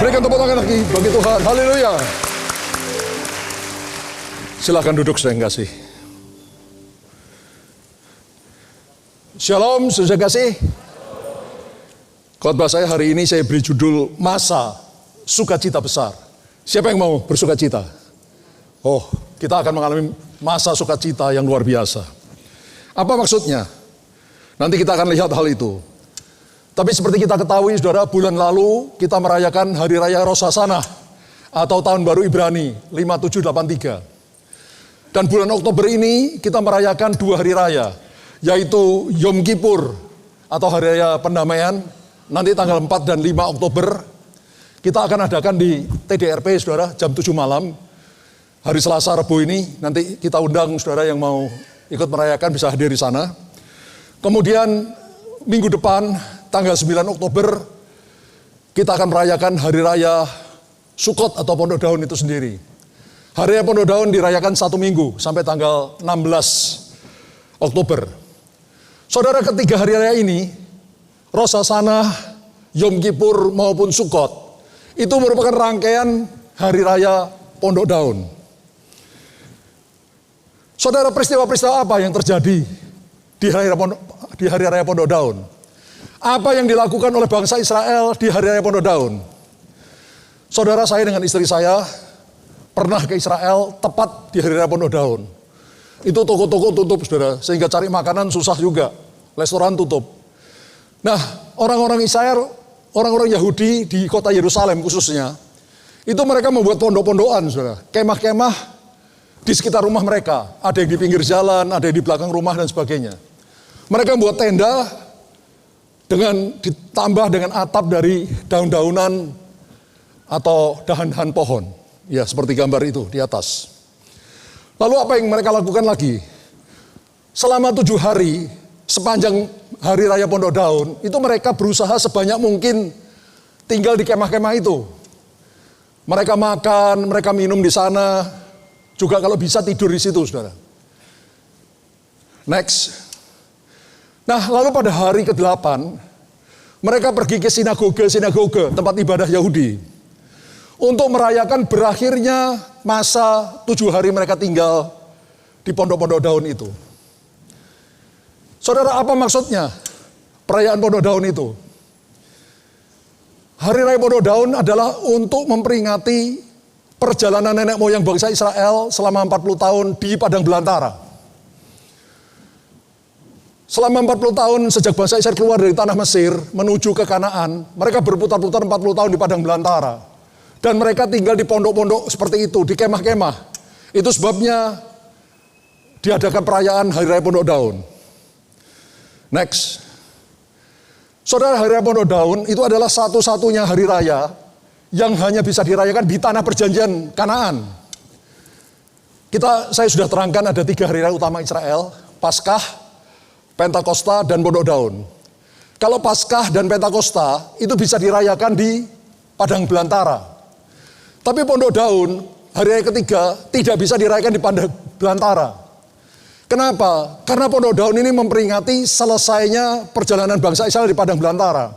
Berikan tepuk tangan lagi bagi Tuhan. Haleluya. Silakan duduk, saudara yang kasih. Shalom, saudara yang kasih. Khotbah saya hari ini saya beri judul Masa Sukacita Besar. Siapa yang mau bersukacita? Oh, kita akan mengalami masa sukacita yang luar biasa. Apa maksudnya? Nanti kita akan lihat hal itu. Tapi seperti kita ketahui, saudara, bulan lalu kita merayakan Hari Raya Rosh Hashanah atau Tahun Baru Ibrani 5783. Dan bulan Oktober ini kita merayakan 2 hari raya, yaitu Yom Kippur atau Hari Raya Pendamaian, nanti tanggal 4 dan 5 Oktober. Kita akan adakan di TDRP, saudara, jam 7 malam. Hari Selasa, Rabu ini, nanti kita undang saudara yang mau ikut merayakan bisa hadir di sana. Kemudian minggu depan, tanggal 9 Oktober, kita akan merayakan Hari Raya Sukot atau Pondok Daun itu sendiri. Hari Raya Pondok Daun dirayakan 1 minggu sampai tanggal 16 Oktober. Saudara, ketiga hari raya ini, Rosh Hashanah, Yom Kippur maupun Sukot, itu merupakan rangkaian Hari Raya Pondok Daun. Saudara, peristiwa-peristiwa apa yang terjadi di Hari Raya Pondok Daun? Apa yang dilakukan oleh bangsa Israel di Hari Raya Pondok Daun? Saudara, saya dengan istri saya pernah ke Israel tepat di Hari Raya Pondok Daun. Itu toko-toko tutup, saudara, sehingga cari makanan susah juga. Restoran tutup. Nah, orang-orang Israel, orang-orang Yahudi di kota Yerusalem khususnya, itu mereka membuat pondok-pondokan, saudara. Kemah-kemah di sekitar rumah mereka. Ada yang di pinggir jalan, ada yang di belakang rumah dan sebagainya. Mereka membuat tenda dengan ditambah dengan atap dari daun-daunan atau dahan-dahan pohon. Ya, seperti gambar itu di atas. Lalu apa yang mereka lakukan lagi? Selama 7 hari, sepanjang Hari Raya Pondok Daun, itu mereka berusaha sebanyak mungkin tinggal di kemah-kemah itu. Mereka makan, mereka minum di sana, juga kalau bisa tidur di situ, saudara. Next. Nah, lalu pada hari ke-8, mereka pergi ke sinagoge, tempat ibadah Yahudi, untuk merayakan berakhirnya masa 7 hari mereka tinggal di pondok-pondok daun itu. Saudara, apa maksudnya perayaan Pondok Daun itu? Hari Raya Pondok Daun adalah untuk memperingati perjalanan nenek moyang bangsa Israel selama 40 tahun di padang belantara. Selama 40 tahun sejak bangsa Israel keluar dari tanah Mesir menuju ke Kanaan, mereka berputar-putar 40 tahun di padang belantara. Dan mereka tinggal di pondok-pondok seperti itu, di kemah-kemah. Itu sebabnya diadakan perayaan Hari Raya Pondok Daun. Next. Saudara, Hari Raya Pondok Daun itu adalah satu-satunya hari raya yang hanya bisa dirayakan di tanah perjanjian Kanaan. Saya sudah terangkan ada 3 hari raya utama Israel, Paskah, Pentakosta, dan Pondok Daun. Kalau Paskah dan Pentakosta itu bisa dirayakan di padang belantara. Tapi Pondok Daun, hari raya ketiga, tidak bisa dirayakan di padang belantara. Kenapa? Karena Pondok Daun ini memperingati selesainya perjalanan bangsa Israel di padang belantara.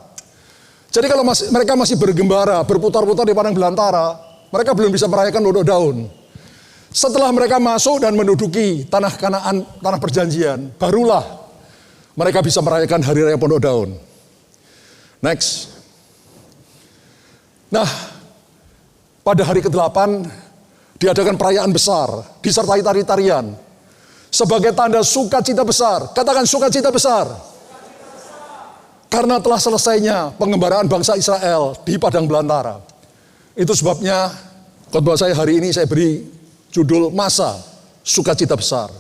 Jadi kalau mereka masih bergembara, berputar-putar di padang belantara, mereka belum bisa merayakan Pondok Daun. Setelah mereka masuk dan menduduki tanah Kanaan, tanah perjanjian, barulah mereka bisa merayakan Hari Raya Pondok Daun. Next. Nah, pada hari ke-8 diadakan perayaan besar, disertai tari-tarian. Sebagai tanda sukacita besar. Katakan sukacita besar. Karena telah selesainya pengembaraan bangsa Israel di padang belantara. Itu sebabnya khotbah saya hari ini saya beri judul Masa Sukacita Besar.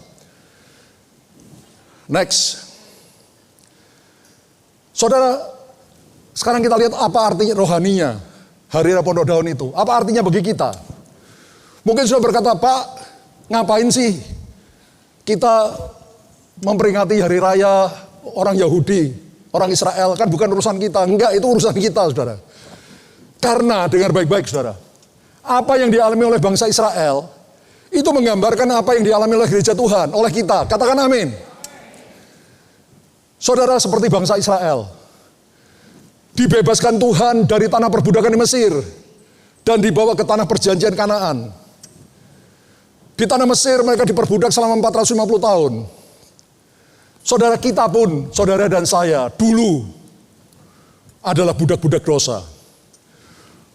Next. Saudara, sekarang kita lihat apa artinya rohaninya Hari Raya Pondok Daun itu. Apa artinya bagi kita? Mungkin sudah berkata, Pak, ngapain sih kita memperingati hari raya orang Yahudi, orang Israel, kan bukan urusan kita. Enggak, itu urusan kita, saudara. Karena, dengar baik-baik, saudara, apa yang dialami oleh bangsa Israel, itu menggambarkan apa yang dialami oleh gereja Tuhan, oleh kita. Katakan amin. Saudara, seperti bangsa Israel, dibebaskan Tuhan dari tanah perbudakan di Mesir. dan dibawa ke tanah perjanjian Kanaan. Di tanah Mesir mereka diperbudak selama 450 tahun. Saudara kita pun, saudara dan saya, dulu adalah budak-budak dosa.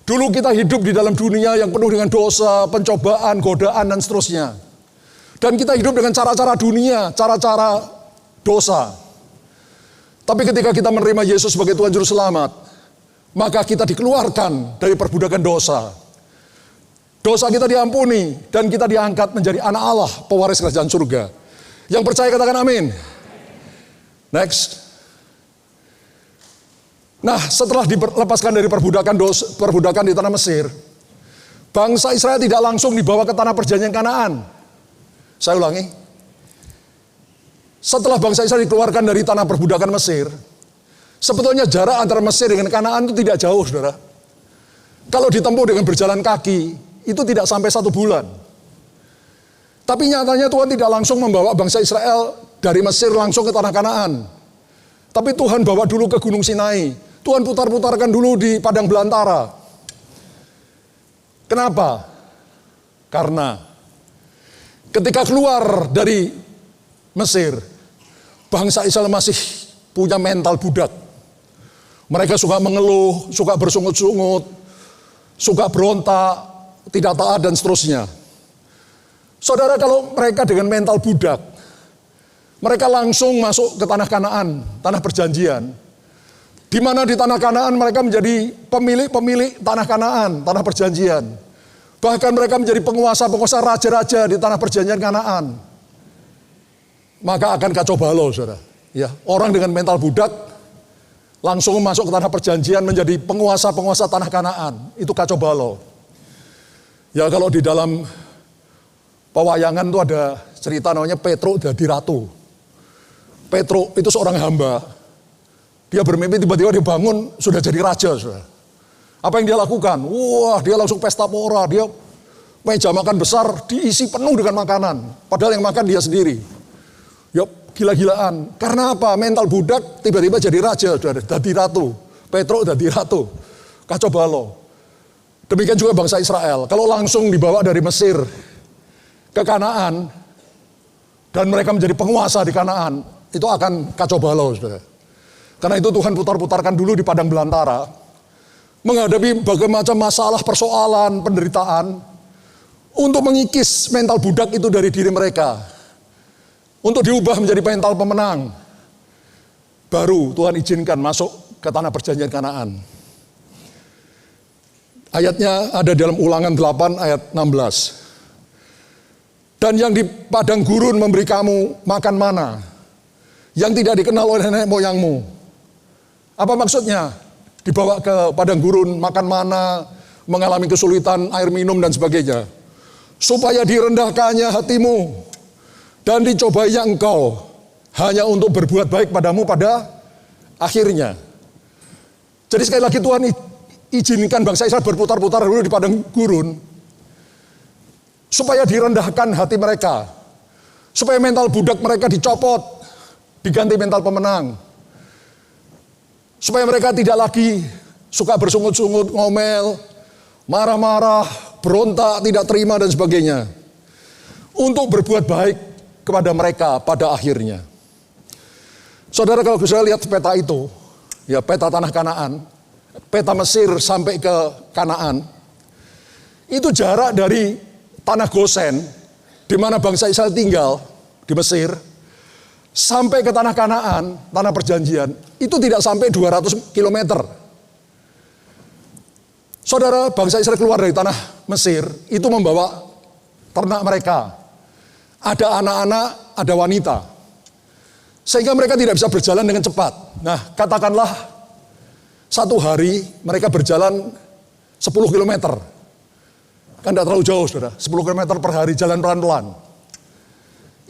Dulu kita hidup di dalam dunia yang penuh dengan dosa, pencobaan, godaan, dan seterusnya. Dan kita hidup dengan cara-cara dunia, cara-cara dosa. Tapi ketika kita menerima Yesus sebagai Tuhan Juru Selamat, maka kita dikeluarkan dari perbudakan dosa. Dosa kita diampuni dan kita diangkat menjadi anak Allah, pewaris kerajaan surga. Yang percaya katakan amin. Next. Nah, setelah dilepaskan dari perbudakan di tanah Mesir, bangsa Israel tidak langsung dibawa ke tanah perjanjian Kanaan. Saya ulangi. Setelah bangsa Israel dikeluarkan dari tanah perbudakan Mesir, sebetulnya jarak antara Mesir dengan Kanaan itu tidak jauh, saudara. Kalau ditempuh dengan berjalan kaki, itu tidak sampai 1 bulan. Tapi nyatanya Tuhan tidak langsung membawa bangsa Israel dari Mesir langsung ke tanah Kanaan. Tapi Tuhan bawa dulu ke Gunung Sinai. Tuhan putar-putarkan dulu di padang belantara. Kenapa? Karena ketika keluar dari Mesir, bangsa Israel masih punya mental budak. Mereka suka mengeluh, suka bersungut-sungut, suka berontak, tidak taat dan seterusnya. Saudara, kalau mereka dengan mental budak, mereka langsung masuk ke tanah Kanaan, tanah perjanjian. Di mana di tanah Kanaan mereka menjadi pemilik-pemilik tanah Kanaan, tanah perjanjian. Bahkan mereka menjadi penguasa-penguasa raja-raja di tanah perjanjian Kanaan. Maka akan kacau balau, saudara. Ya, orang dengan mental budak langsung masuk ke tanah perjanjian menjadi penguasa-penguasa tanah Kanaan. Itu kacau balau. Ya, kalau di dalam pewayangan itu ada cerita namanya Petruk jadi ratu. Petruk itu seorang hamba. Dia bermimpi tiba-tiba dia bangun sudah jadi raja. Saudara. Apa yang dia lakukan? Wah, dia langsung pesta pora. Dia meja makan besar diisi penuh dengan makanan. Padahal yang makan dia sendiri. Ya, gila-gilaan. Karena apa? Mental budak tiba-tiba jadi raja. Saudara. Jadi ratu. Petruk jadi ratu. Kacau balau. Demikian juga bangsa Israel. Kalau langsung dibawa dari Mesir ke Kanaan dan mereka menjadi penguasa di Kanaan, itu akan kacau balau, saudara. Karena itu Tuhan putar-putarkan dulu di padang belantara, menghadapi berbagai macam masalah, persoalan, penderitaan, untuk mengikis mental budak itu dari diri mereka, untuk diubah menjadi mental pemenang. Baru Tuhan izinkan masuk ke tanah perjanjian Kanaan. Ayatnya ada dalam Ulangan 8 ayat 16. Dan yang di padang gurun memberi kamu makan mana, yang tidak dikenal oleh nenek moyangmu. Apa maksudnya? Dibawa ke padang gurun, makan mana, mengalami kesulitan, air minum dan sebagainya. Supaya direndahkannya hatimu, dan dicobainya engkau, hanya untuk berbuat baik padamu pada akhirnya. Jadi sekali lagi Tuhan izinkan bangsa Israel berputar-putar dulu di padang gurun, supaya direndahkan hati mereka, supaya mental budak mereka dicopot, diganti mental pemenang, supaya mereka tidak lagi suka bersungut-sungut, ngomel, marah-marah, berontak, tidak terima dan sebagainya, untuk berbuat baik kepada mereka pada akhirnya. Saudara, kalau saya lihat peta itu, ya peta tanah Kanaan, peta Mesir sampai ke Kanaan, itu jarak dari tanah Gosen, di mana bangsa Israel tinggal di Mesir, sampai ke tanah Kanaan, tanah perjanjian, itu tidak sampai 200 km. Saudara, bangsa Israel keluar dari tanah Mesir, itu membawa ternak mereka. Ada anak-anak, ada wanita. Sehingga mereka tidak bisa berjalan dengan cepat. Nah, katakanlah satu hari mereka berjalan 10 km. Kan tidak terlalu jauh, saudara. 10 km per hari jalan pelan-pelan.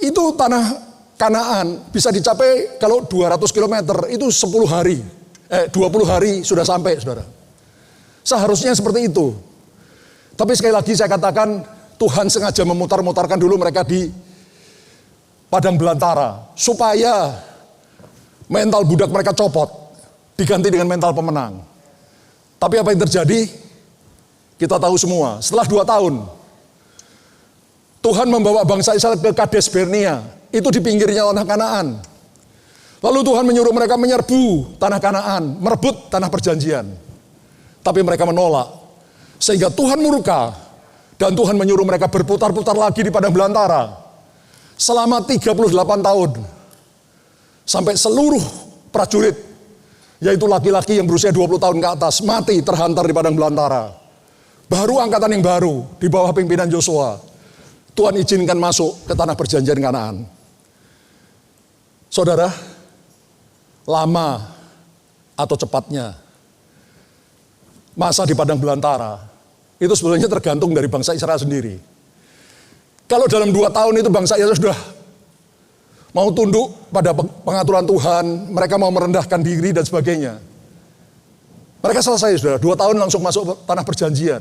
Itu tanah Kanaan bisa dicapai kalau 200 km itu 10 hari. 20 hari sudah sampai, saudara. Seharusnya seperti itu. Tapi sekali lagi saya katakan, Tuhan sengaja memutar-mutarkan dulu mereka di padang belantara, supaya mental budak mereka copot, diganti dengan mental pemenang. Tapi apa yang terjadi? Kita tahu semua, setelah 2 tahun, Tuhan membawa bangsa Israel ke Kades Barnea, itu di pinggirnya tanah Kanaan. Lalu Tuhan menyuruh mereka menyerbu tanah Kanaan, merebut tanah perjanjian. Tapi mereka menolak, sehingga Tuhan murka, dan Tuhan menyuruh mereka berputar-putar lagi di padang belantara, selama 38 tahun. Sampai seluruh prajurit, yaitu laki-laki yang berusia 20 tahun ke atas, mati terhantar di padang belantara. Baru angkatan yang baru, di bawah pimpinan Yosua, Tuhan izinkan masuk ke tanah perjanjian Kanaan. Saudara, lama atau cepatnya masa di padang belantara itu sebenarnya tergantung dari bangsa Israel sendiri. Kalau dalam 2 tahun itu bangsa Israel sudah mau tunduk pada pengaturan Tuhan, mereka mau merendahkan diri dan sebagainya, mereka selesai sudah 2 tahun langsung masuk tanah perjanjian.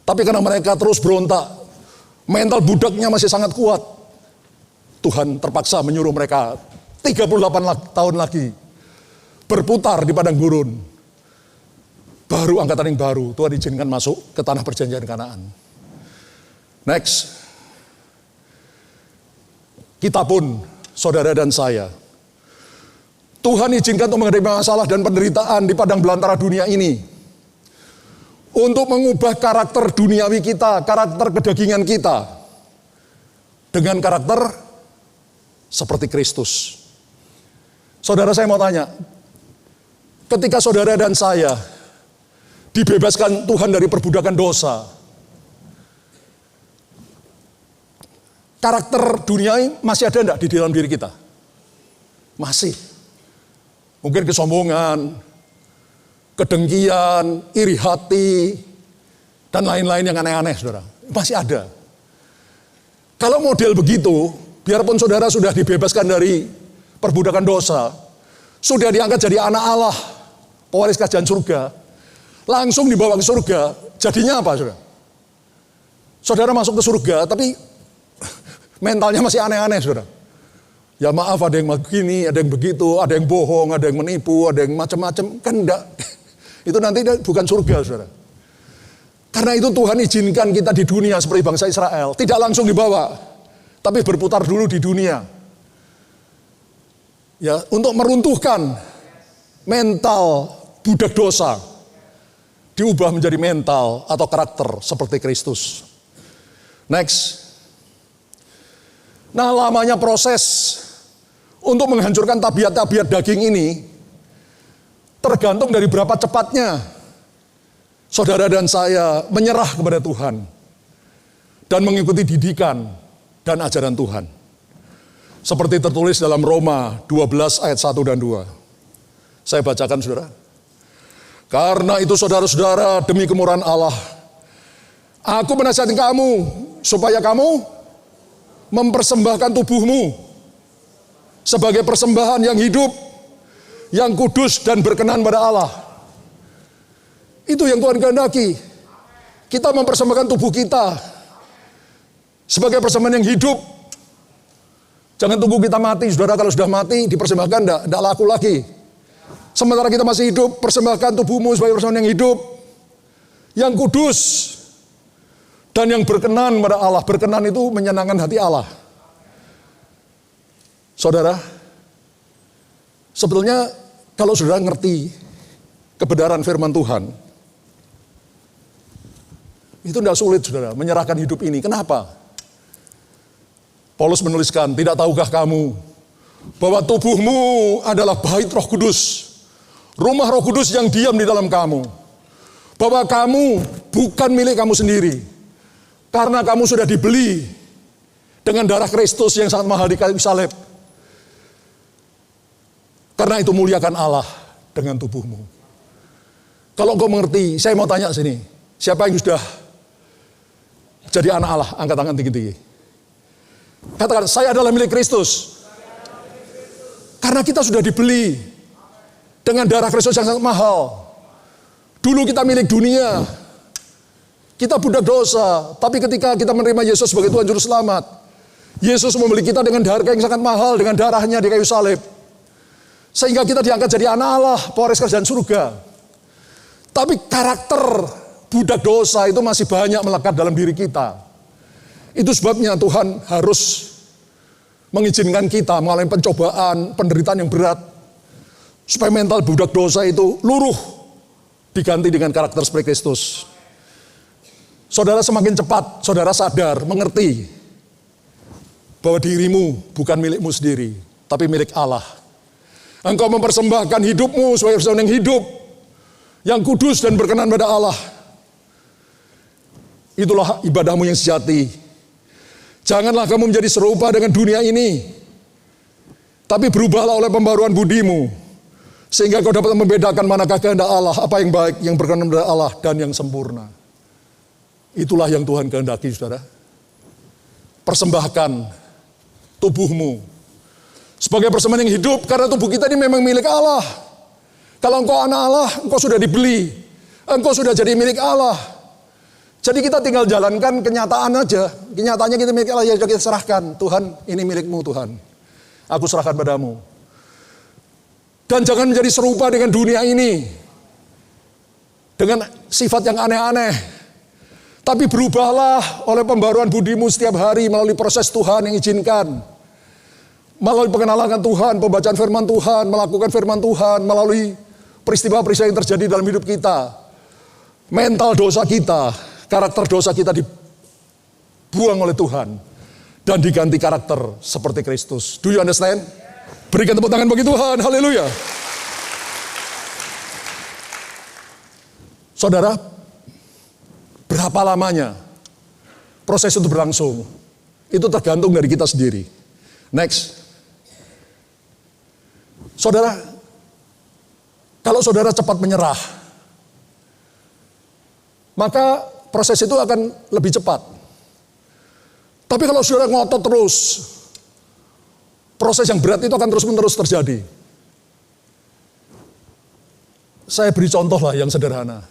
Tapi karena mereka terus berontak, mental budaknya masih sangat kuat, Tuhan terpaksa menyuruh mereka 38 tahun lagi berputar di padang gurun. Baru angkatan yang baru Tuhan izinkan masuk ke tanah perjanjian Kanaan. Next. Kita pun, saudara dan saya, Tuhan izinkan untuk menghadapi masalah dan penderitaan di padang belantara dunia ini, untuk mengubah karakter duniawi kita, karakter kedagingan kita, dengan karakter seperti Kristus. Saudara, saya mau tanya, ketika saudara dan saya dibebaskan Tuhan dari perbudakan dosa, karakter duniawi masih ada enggak di dalam diri kita? Masih. Mungkin kesombongan, kedengkian, iri hati, dan lain-lain yang aneh-aneh, saudara. Masih ada. Kalau model begitu, biarpun saudara sudah dibebaskan dari perbudakan dosa, sudah diangkat jadi anak Allah, pewaris kerajaan surga, langsung dibawa ke surga, jadinya apa, saudara? Saudara masuk ke surga, tapi mentalnya masih aneh-aneh, saudara. Ya maaf, ada yang begini, ada yang begitu, ada yang bohong, ada yang menipu, ada yang macam-macam, kan enggak. Itu nanti bukan surga, saudara. Karena itu Tuhan izinkan kita di dunia seperti bangsa Israel, tidak langsung dibawa, tapi berputar dulu di dunia. Ya, untuk meruntuhkan mental budak dosa, diubah menjadi mental atau karakter seperti Kristus. Next. Nah, lamanya proses untuk menghancurkan tabiat-tabiat daging ini tergantung dari berapa cepatnya saudara dan saya menyerah kepada Tuhan dan mengikuti didikan dan ajaran Tuhan. Seperti tertulis dalam Roma 12 ayat 1 dan 2. Saya bacakan, saudara. Karena itu saudara-saudara, demi kemurahan Allah, aku menasihati kamu supaya kamu mempersembahkan tubuhmu sebagai persembahan yang hidup, yang kudus dan berkenan pada Allah. Itu yang Tuhan kehendaki. Kita mempersembahkan tubuh kita sebagai persembahan yang hidup. Jangan tunggu kita mati, saudara. Kalau sudah mati, dipersembahkan, tidak laku lagi. Sementara kita masih hidup, persembahkan tubuhmu sebagai persembahan yang hidup, yang kudus, dan yang berkenan pada Allah. Berkenan itu menyenangkan hati Allah. Saudara, sebetulnya kalau saudara ngerti kebenaran firman Tuhan, itu tidak sulit, saudara, menyerahkan hidup ini. Kenapa? Paulus menuliskan, tidak tahukah kamu bahwa tubuhmu adalah bait Roh Kudus, rumah Roh Kudus yang diam di dalam kamu, bahwa kamu bukan milik kamu sendiri, karena kamu sudah dibeli dengan darah Kristus yang sangat mahal di kayu salib. Karena itu muliakan Allah dengan tubuhmu. Kalau engkau mengerti, saya mau tanya sini, siapa yang sudah jadi anak Allah? Angkat tangan tinggi-tinggi. Katakan, saya adalah milik Kristus. Karena kita sudah dibeli dengan darah Kristus yang sangat mahal. Dulu kita milik dunia, kita budak dosa, tapi ketika kita menerima Yesus sebagai Tuhan Juru Selamat, Yesus membeli kita dengan harga yang sangat mahal, dengan darahnya di kayu salib. Sehingga kita diangkat jadi anak Allah, pewaris kerajaan surga. Tapi karakter budak dosa itu masih banyak melekat dalam diri kita. Itu sebabnya Tuhan harus mengizinkan kita mengalami pencobaan, penderitaan yang berat, supaya mental budak dosa itu luruh, diganti dengan karakter seperti Kristus. Saudara semakin cepat, saudara sadar, mengerti bahwa dirimu bukan milikmu sendiri, tapi milik Allah. Engkau mempersembahkan hidupmu sebagai seorang yang hidup, yang kudus dan berkenan pada Allah. Itulah ibadahmu yang sejati. Janganlah kamu menjadi serupa dengan dunia ini, tapi berubahlah oleh pembaruan budimu, sehingga kau dapat membedakan manakah kehendak Allah, apa yang baik, yang berkenan pada Allah, dan yang sempurna. Itulah yang Tuhan kehendaki, saudara. Persembahkan tubuhmu sebagai persembahan yang hidup, karena tubuh kita ini memang milik Allah. Kalau engkau anak Allah, engkau sudah dibeli, engkau sudah jadi milik Allah. Jadi kita tinggal jalankan kenyataan aja. Kenyataannya kita milik Allah, ya kita serahkan. Tuhan, ini milikmu Tuhan. Aku serahkan padamu. Dan jangan menjadi serupa dengan dunia ini. Dengan sifat yang aneh-aneh. Tapi berubahlah oleh pembaruan budimu setiap hari melalui proses Tuhan yang izinkan. Melalui pengenalan Tuhan, pembacaan firman Tuhan, melakukan firman Tuhan, melalui peristiwa-peristiwa yang terjadi dalam hidup kita. Mental dosa kita, karakter dosa kita dibuang oleh Tuhan dan diganti karakter seperti Kristus. Do you understand? Berikan tepuk tangan bagi Tuhan. Haleluya. Saudara, berapa lamanya proses itu berlangsung? Itu tergantung dari kita sendiri. Next. Saudara, kalau saudara cepat menyerah, maka proses itu akan lebih cepat. Tapi kalau saudara ngotot terus, proses yang berat itu akan terus-menerus terjadi. Saya beri contoh lah yang sederhana.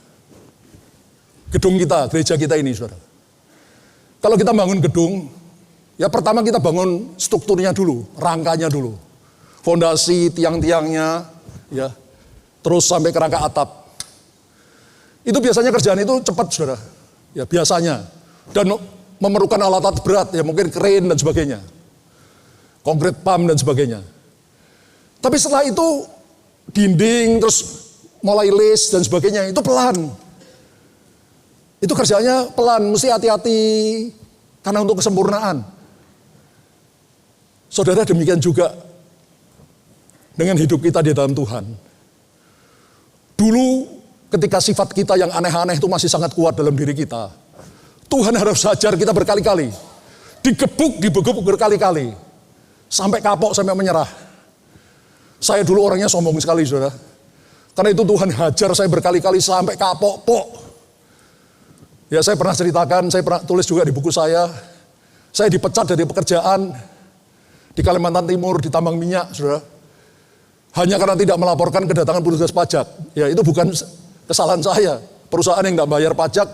Gedung kita, gereja kita ini, saudara. Kalau kita bangun gedung, ya pertama kita bangun strukturnya dulu, rangkanya dulu. Fondasi, tiang-tiangnya, ya, terus sampai ke rangka atap. Itu biasanya kerjaan itu cepat, saudara. Ya biasanya. Dan memerlukan alat-alat berat, ya mungkin crane dan sebagainya. Concrete pump dan sebagainya. Tapi setelah itu dinding, terus mulai list dan sebagainya, itu pelan. Itu kerjanya pelan, mesti hati-hati karena untuk kesempurnaan. Saudara, demikian juga dengan hidup kita di dalam Tuhan. Dulu ketika sifat kita yang aneh-aneh itu masih sangat kuat dalam diri kita, Tuhan harus ajar kita berkali-kali. Digebuk berkali-kali. Sampai kapok, sampai menyerah. Saya dulu orangnya sombong sekali, saudara. Karena itu Tuhan hajar saya berkali-kali sampai kapok, pok. Ya saya pernah ceritakan, saya pernah tulis juga di buku saya. Saya dipecat dari pekerjaan di Kalimantan Timur, di tambang minyak, saudara. Hanya karena tidak melaporkan kedatangan petugas pajak. Ya itu bukan kesalahan saya. Perusahaan yang tidak bayar pajak,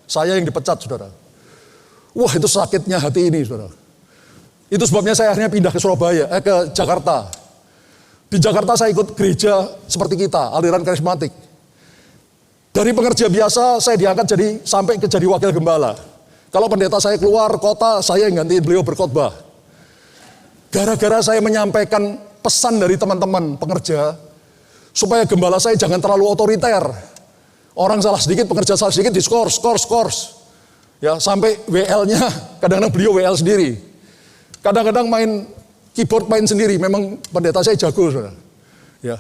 saya yang dipecat, saudara. Wah, itu sakitnya hati ini, saudara. Itu sebabnya saya akhirnya pindah ke Surabaya, ke Jakarta. Di Jakarta saya ikut gereja seperti kita, aliran karismatik. Dari pengerja biasa, saya diangkat sampai jadi wakil gembala. Kalau pendeta saya keluar kota, saya yang gantiin beliau berkhotbah. Gara-gara saya menyampaikan pesan dari teman-teman pengerja, supaya gembala saya jangan terlalu otoriter. Orang salah sedikit, pengerja salah sedikit, diskors. Ya, sampai WL-nya, kadang-kadang beliau WL sendiri. Kadang-kadang main keyboard, main sendiri. Memang pendeta saya jago, saudara. Ya.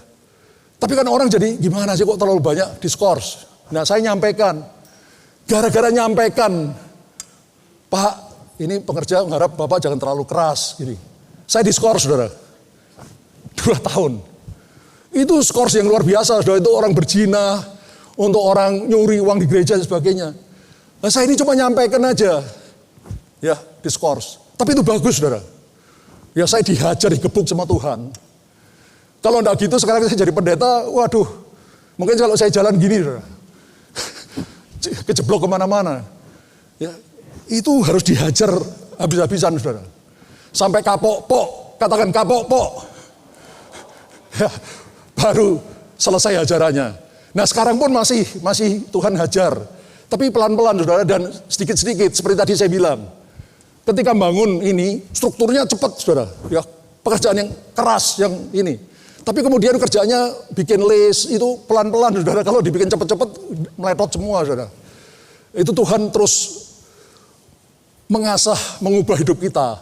Tapi kan orang jadi, gimana sih kok terlalu banyak diskors. Nah, saya nyampaikan. Gara-gara nyampaikan, Pak, ini pengerja mengharap Bapak jangan terlalu keras. Gini. Saya diskors, saudara. 2 tahun. Itu skors yang luar biasa, saudara. Itu orang berzina, untuk orang nyuri uang di gereja dan sebagainya. Nah, saya ini cuma nyampaikan aja. Ya, diskors. Tapi itu bagus, saudara. Ya, saya dihajar, digebuk sama Tuhan. Kalau enggak gitu, sekarang saya jadi pendeta, waduh. Mungkin kalau saya jalan gini, saudara. Kejeblok kemana-mana. Ya, itu harus dihajar habis-habisan, saudara. Sampai kapok, pok. Katakan kapok, pok. Ya, baru selesai hajarannya. Nah sekarang pun masih Tuhan hajar. Tapi pelan-pelan saudara, dan sedikit-sedikit seperti tadi saya bilang. Ketika bangun ini, strukturnya cepat saudara. Ya, pekerjaan yang keras, yang ini. Tapi kemudian kerjanya bikin list, itu pelan-pelan saudara. Kalau dibikin cepat-cepat, meletot semua saudara. Itu Tuhan terus mengasah, mengubah hidup kita.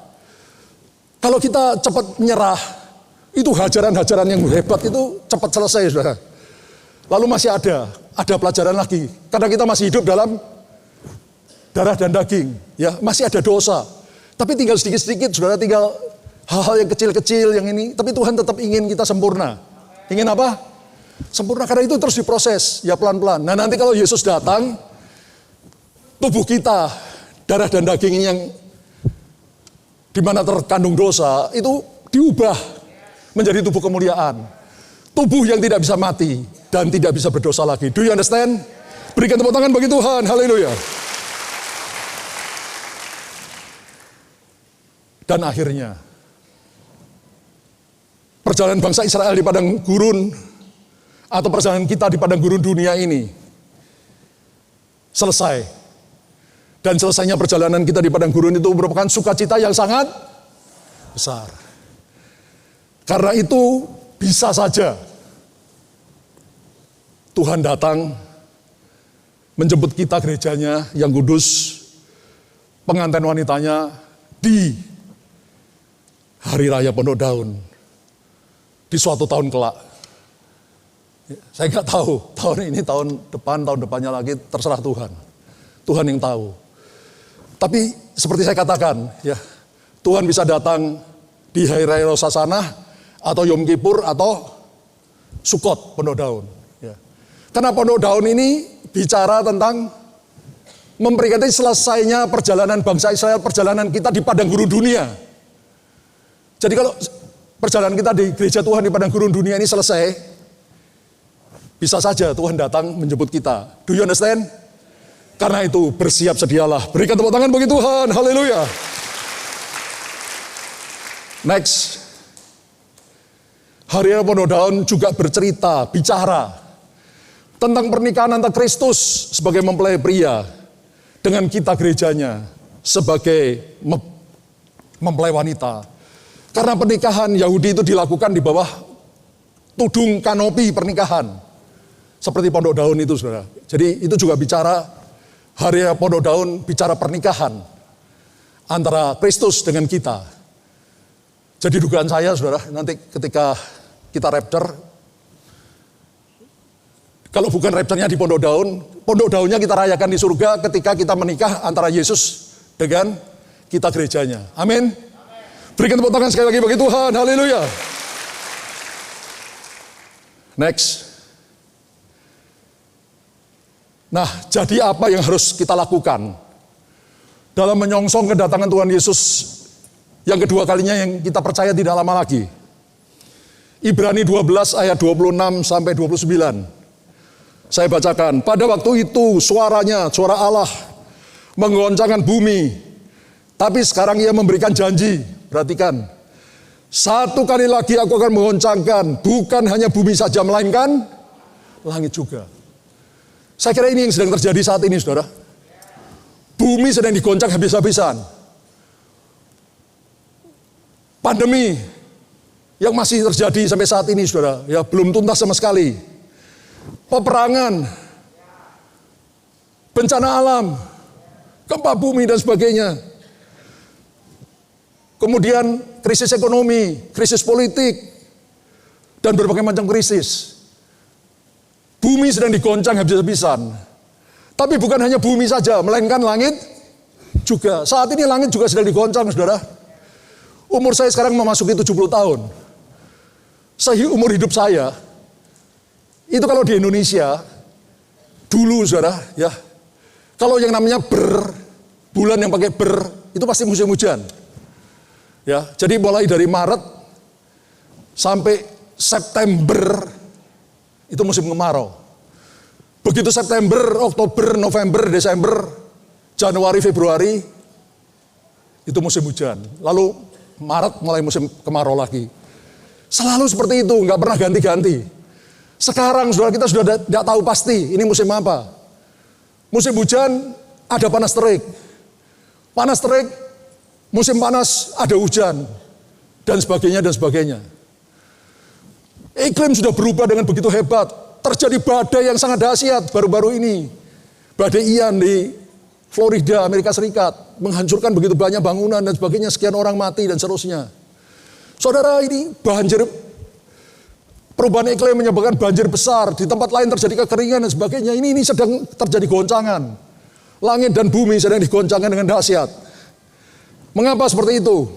Kalau kita cepat menyerah, itu hajaran-hajaran yang hebat itu cepat selesai saudara. Lalu masih ada pelajaran lagi. Karena kita masih hidup dalam darah dan daging, ya masih ada dosa. Tapi tinggal sedikit-sedikit, saudara, tinggal hal-hal yang kecil-kecil yang ini. Tapi Tuhan tetap ingin kita sempurna. Ingin apa? Sempurna, karena itu terus diproses, ya pelan-pelan. Nah nanti kalau Yesus datang, tubuh kita, darah dan daging yang dimana terkandung dosa, itu diubah menjadi tubuh kemuliaan. Tubuh yang tidak bisa mati dan tidak bisa berdosa lagi. Do you understand? Berikan tepuk tangan bagi Tuhan. Haleluya. Dan akhirnya, perjalanan bangsa Israel di padang gurun, atau perjalanan kita di padang gurun dunia ini, selesai. Dan selesainya perjalanan kita di padang gurun itu merupakan sukacita yang sangat besar. Karena itu, bisa saja Tuhan datang menjemput kita gerejanya yang kudus, pengantin wanitanya di hari raya Pondok Daun, di suatu tahun kelak. Saya nggak tahu, tahun ini, tahun depannya lagi, terserah Tuhan. Tuhan yang tahu. Tapi seperti saya katakan, ya, Tuhan bisa datang di hari raya Rosasanah, atau Yom Kippur, atau Sukot, Pondok Daun. Ya. Karena Pondok Daun ini bicara tentang memperingati selesainya perjalanan bangsa Israel, perjalanan kita di padang gurun dunia. Jadi kalau perjalanan kita di gereja Tuhan di padang gurun dunia ini selesai, bisa saja Tuhan datang menjemput kita. Do you understand? Karena itu bersiap sedialah. Berikan tepuk tangan bagi Tuhan. Haleluya. Next. Hari raya Pondok Daun juga bercerita, bicara tentang pernikahan antara Kristus sebagai mempelai pria dengan kita gerejanya sebagai mempelai wanita. Karena pernikahan Yahudi itu dilakukan di bawah tudung kanopi pernikahan. Seperti Pondok Daun itu saudara. Jadi itu juga bicara, hari raya Pondok Daun bicara pernikahan antara Kristus dengan kita. Jadi dugaan saya saudara, nanti ketika kita rapture, kalau bukan rapture-nya di Pondok Daunnya kita rayakan di surga ketika kita menikah antara Yesus dengan kita gerejanya. Amin. Berikan tepuk tangan sekali lagi bagi Tuhan. Haleluya. Next. Nah, jadi apa yang harus kita lakukan dalam menyongsong kedatangan Tuhan Yesus yang kedua kalinya yang kita percaya tidak lama lagi? Ibrani 12 ayat 26 sampai 29. Saya bacakan. Pada waktu itu suara Allah menggoncangkan bumi. Tapi sekarang ia memberikan janji. Perhatikan, satu kali lagi aku akan menggoncangkan, bukan hanya bumi saja, melainkan langit juga. Saya kira ini yang sedang terjadi saat ini, saudara. Bumi sedang digoncang habis-habisan. Pandemi yang masih terjadi sampai saat ini, saudara, ya belum tuntas sama sekali. Peperangan, bencana alam, gempa bumi dan sebagainya. Kemudian krisis ekonomi, krisis politik, dan berbagai macam krisis. Bumi sedang digoncang habis-habisan. Tapi bukan hanya bumi saja, melainkan langit juga. Saat ini langit juga sedang digoncang, saudara. Umur saya sekarang memasuki 70 tahun. Umur hidup saya, itu kalau di Indonesia, dulu saudara, ya, kalau yang namanya bulan yang pakai itu pasti musim hujan. Ya, jadi mulai dari Maret sampai September itu musim kemarau. Begitu September, Oktober, November, Desember, Januari, Februari itu musim hujan. Lalu Maret mulai musim kemarau lagi. Selalu seperti itu, nggak pernah ganti-ganti. Sekarang saudara kita sudah tidak tahu pasti ini musim apa. Musim hujan ada panas terik. Panas terik, musim panas ada hujan. Dan sebagainya, dan sebagainya. Iklim sudah berubah dengan begitu hebat. Terjadi badai yang sangat dahsyat baru-baru ini. Badai Ian di Florida, Amerika Serikat. Menghancurkan begitu banyak bangunan dan sebagainya. Sekian orang mati dan seterusnya. Saudara, ini banjir. Perubahan iklim menyebabkan banjir besar. Di tempat lain terjadi kekeringan dan sebagainya. Ini sedang terjadi goncangan. Langit dan bumi sedang digoncangkan dengan dahsyat. Mengapa seperti itu?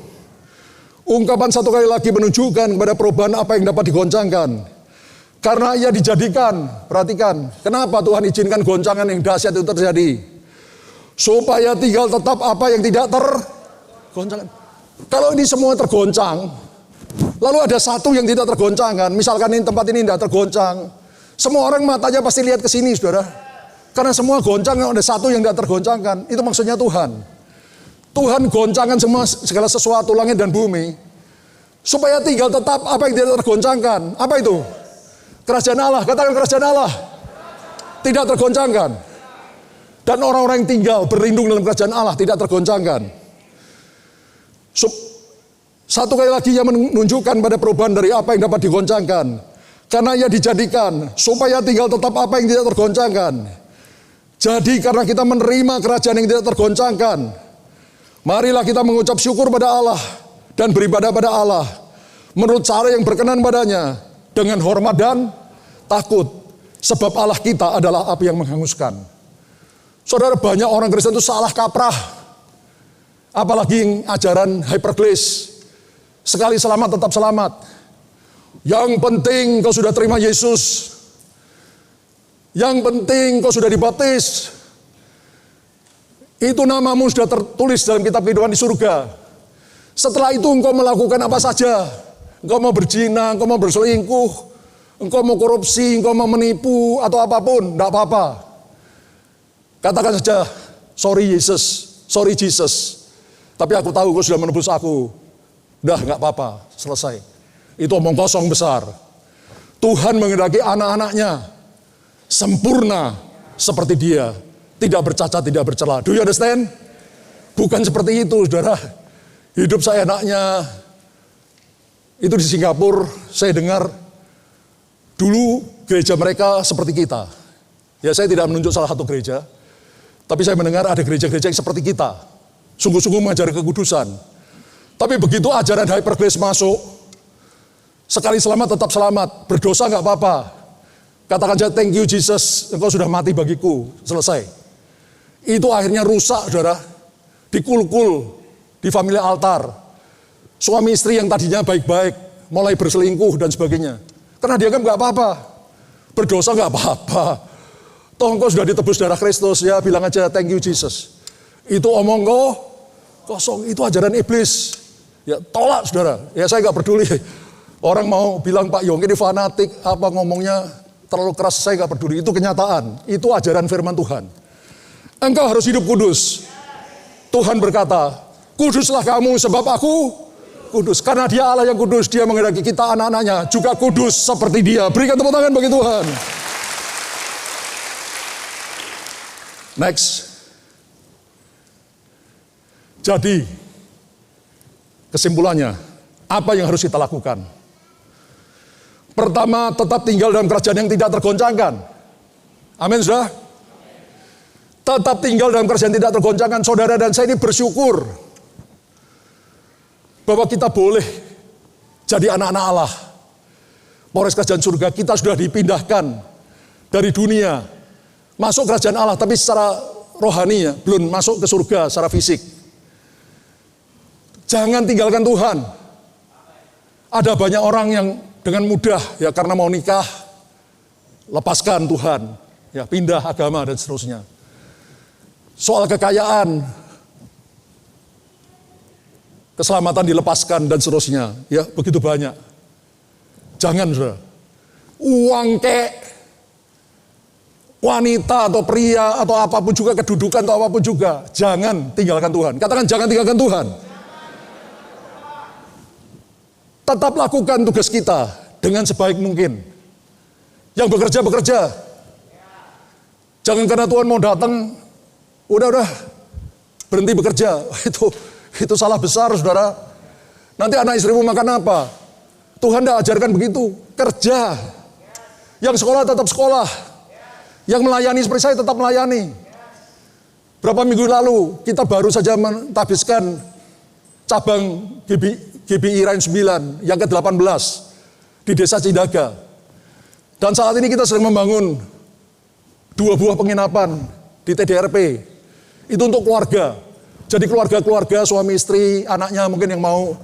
Ungkapan satu kali lagi menunjukkan kepada perubahan apa yang dapat digoncangkan. Karena ia dijadikan, perhatikan, kenapa Tuhan izinkan goncangan yang dahsyat itu terjadi? Supaya tinggal tetap apa yang tidak tergoncangkan. Kalau ini semua tergoncang, lalu ada satu yang tidak tergoncangkan, misalkan ini tempat ini tidak tergoncang, semua orang matanya pasti lihat ke sini, saudara. Karena semua goncang, ada satu yang tidak tergoncangkan, itu maksudnya Tuhan. Tuhan goncangkan semua segala sesuatu langit dan bumi supaya tinggal tetap apa yang tidak tergoncangkan. Apa itu? Kerajaan Allah. Katakan kerajaan Allah. Tidak tergoncangkan. Dan orang-orang yang tinggal berlindung dalam kerajaan Allah tidak tergoncangkan. Satu kali lagi ia menunjukkan pada perubahan dari apa yang dapat digoncangkan. Karena ia dijadikan supaya tinggal tetap apa yang tidak tergoncangkan. Jadi karena kita menerima kerajaan yang tidak tergoncangkan, marilah kita mengucap syukur pada Allah dan beribadah pada Allah menurut cara yang berkenan padanya dengan hormat dan takut. Sebab Allah kita adalah api yang menghanguskan. Saudara, banyak orang Kristen itu salah kaprah. Apalagi yang ajaran hypergrace. Sekali selamat tetap selamat. Yang penting kau sudah terima Yesus. Yang penting kau sudah dibaptis. Itu namamu sudah tertulis dalam kitab kehidupan di surga. Setelah itu engkau melakukan apa saja. Engkau mau berzina, engkau mau berselingkuh, engkau mau korupsi, engkau mau menipu, atau apapun, tidak apa-apa. Katakan saja, sorry Jesus. Tapi aku tahu kau sudah menebus aku. Udah, nggak apa-apa, selesai. Itu omong kosong besar. Tuhan menghendaki anak-anaknya sempurna seperti Dia. Tidak bercacat, tidak bercela. Do you understand? Bukan seperti itu, saudara. Hidup saya enaknya. Itu di Singapura, saya dengar dulu gereja mereka seperti kita. Ya, saya tidak menunjuk salah satu gereja. Tapi saya mendengar ada gereja-gereja yang seperti kita. Sungguh-sungguh mengajari kekudusan. Tapi begitu ajaran hypergrace masuk, sekali selamat tetap selamat. Berdosa nggak apa-apa. Katakan saja, thank you Jesus, engkau sudah mati bagiku. Selesai. Itu akhirnya rusak, saudara. Dikul-kul di family altar. Suami istri yang tadinya baik-baik mulai berselingkuh dan sebagainya. Karena dia kan nggak apa-apa. Berdosa nggak apa-apa. Toh engkau sudah ditebus darah Kristus, ya bilang aja thank you Jesus. Itu omong kosong, itu ajaran iblis. Ya tolak, saudara. Ya saya nggak peduli. Orang mau bilang Pak Yongki ini fanatik, apa ngomongnya terlalu keras, saya nggak peduli. Itu kenyataan. Itu ajaran firman Tuhan. Engkau harus hidup kudus. Tuhan berkata, kuduslah kamu sebab aku kudus. Karena Dia Allah yang kudus, Dia menghendaki kita anak-anaknya juga kudus seperti Dia. Berikan tepuk tangan bagi Tuhan. Next. Jadi, kesimpulannya, apa yang harus kita lakukan? Pertama, tetap tinggal dalam kerajaan yang tidak tergoncangkan. Amin, saudara. Tetap tinggal dalam kerajaan tidak tergoncangkan. Saudara dan saya ini bersyukur bahwa kita boleh jadi anak-anak Allah. Polres kerajaan surga kita sudah dipindahkan dari dunia masuk kerajaan Allah, tapi secara rohani ya, belum masuk ke surga secara fisik. Jangan tinggalkan Tuhan. Ada banyak orang yang dengan mudah ya karena mau nikah lepaskan Tuhan, ya pindah agama dan seterusnya. Soal kekayaan, keselamatan dilepaskan dan seterusnya, ya begitu banyak. Jangan, saudara. Uang kek, wanita atau pria atau apapun juga, kedudukan atau apapun juga, jangan tinggalkan Tuhan. Katakan jangan tinggalkan Tuhan. Tetap lakukan tugas kita dengan sebaik mungkin. Yang bekerja, bekerja. Jangan karena Tuhan mau datang, udah berhenti bekerja. Itu salah besar, saudara. Nanti anak istrimu makan apa? Tuhan tidak ajarkan begitu. Kerja. Yang sekolah tetap sekolah. Yang melayani seperti saya tetap melayani. Berapa minggu lalu kita baru saja mentahbiskan cabang GBI Rain 9 yang ke-18 di Desa Cindaga. Dan saat ini kita sedang membangun 2 buah penginapan di TDRP. Itu untuk keluarga. Jadi keluarga-keluarga, suami istri, anaknya mungkin yang mau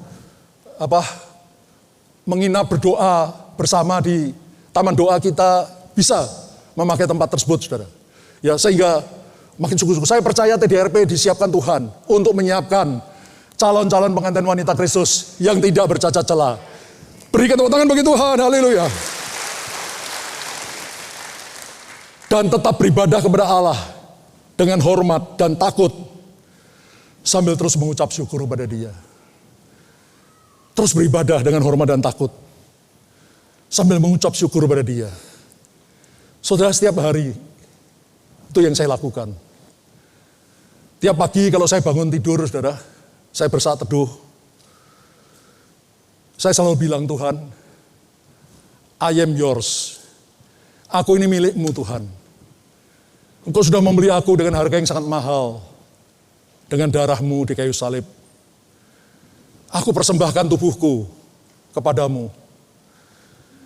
menginap berdoa bersama di taman doa kita bisa memakai tempat tersebut, saudara. Ya, sehingga makin sungguh-sungguh saya percaya TDRP disiapkan Tuhan untuk menyiapkan calon-calon pengantin wanita Kristus yang tidak bercacat celah. Berikan tepuk tangan bagi Tuhan, haleluya. Dan tetap beribadah kepada Allah dengan hormat dan takut sambil terus mengucap syukur kepada Dia. Terus beribadah dengan hormat dan takut sambil mengucap syukur kepada Dia. Saudara, setiap hari itu yang saya lakukan. Tiap pagi kalau saya bangun tidur, saudara, saya bersaat teduh. Saya selalu bilang, Tuhan, I am yours. Aku ini milikmu, Tuhan. Engkau sudah membeli aku dengan harga yang sangat mahal. Dengan darahmu di kayu salib. Aku persembahkan tubuhku kepadamu.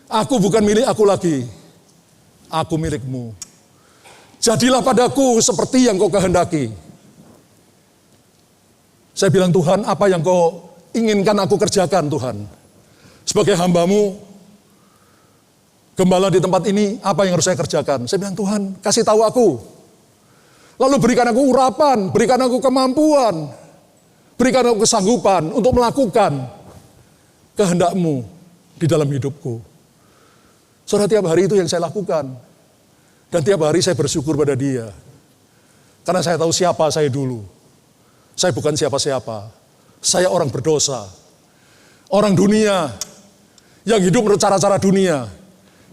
Aku bukan milik aku lagi. Aku milikmu. Jadilah padaku seperti yang kau kehendaki. Saya bilang, Tuhan, apa yang kau inginkan aku kerjakan, Tuhan. Sebagai hambamu, gembala di tempat ini, apa yang harus saya kerjakan? Saya bilang, Tuhan, kasih tahu aku. Lalu berikan aku urapan, berikan aku kemampuan, berikan aku kesanggupan untuk melakukan kehendak-Mu di dalam hidupku. Saudara, tiap hari itu yang saya lakukan. Dan tiap hari saya bersyukur pada Dia. Karena saya tahu siapa saya dulu. Saya bukan siapa-siapa. Saya orang berdosa. Orang dunia yang hidup menurut cara-cara dunia.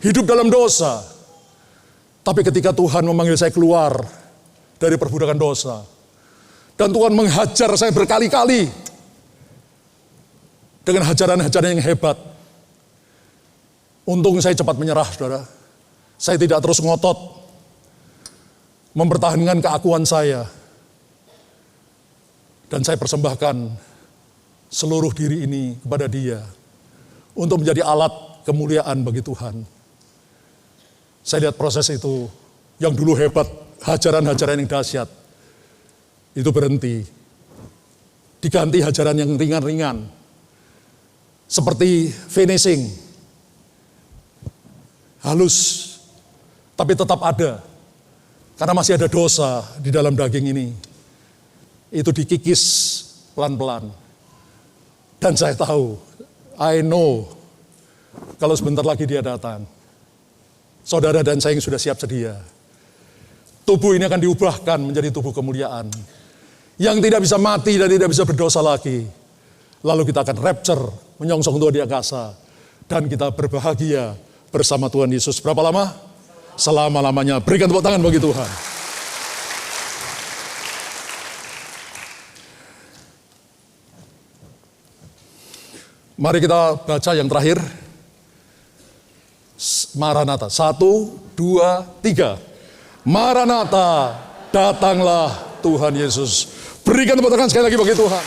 Hidup dalam dosa. Tapi ketika Tuhan memanggil saya keluar dari perbudakan dosa. Dan Tuhan menghajar saya berkali-kali. Dengan hajaran-hajaran yang hebat. Untung saya cepat menyerah, saudara. Saya tidak terus ngotot mempertahankan keakuan saya. Dan saya persembahkan seluruh diri ini kepada Dia untuk menjadi alat kemuliaan bagi Tuhan. Saya lihat proses itu yang dulu hebat, hajaran-hajaran yang dahsyat, itu berhenti. Diganti hajaran yang ringan-ringan. Seperti finishing. Halus, tapi tetap ada. Karena masih ada dosa di dalam daging ini. Itu dikikis pelan-pelan. Dan saya tahu, I know, kalau sebentar lagi Dia datang. Saudara dan saya yang sudah siap sedia. Tubuh ini akan diubahkan menjadi tubuh kemuliaan. Yang tidak bisa mati dan tidak bisa berdosa lagi. Lalu kita akan rapture, menyongsong Tuhan di angkasa. Dan kita berbahagia bersama Tuhan Yesus. Berapa lama? Selama-lamanya. Berikan tepuk tangan bagi Tuhan. Mari kita baca yang terakhir. Maranatha. 1, 2, 3. Maranatha, datanglah Tuhan Yesus. Berikan tepuk tangan sekali lagi bagi Tuhan.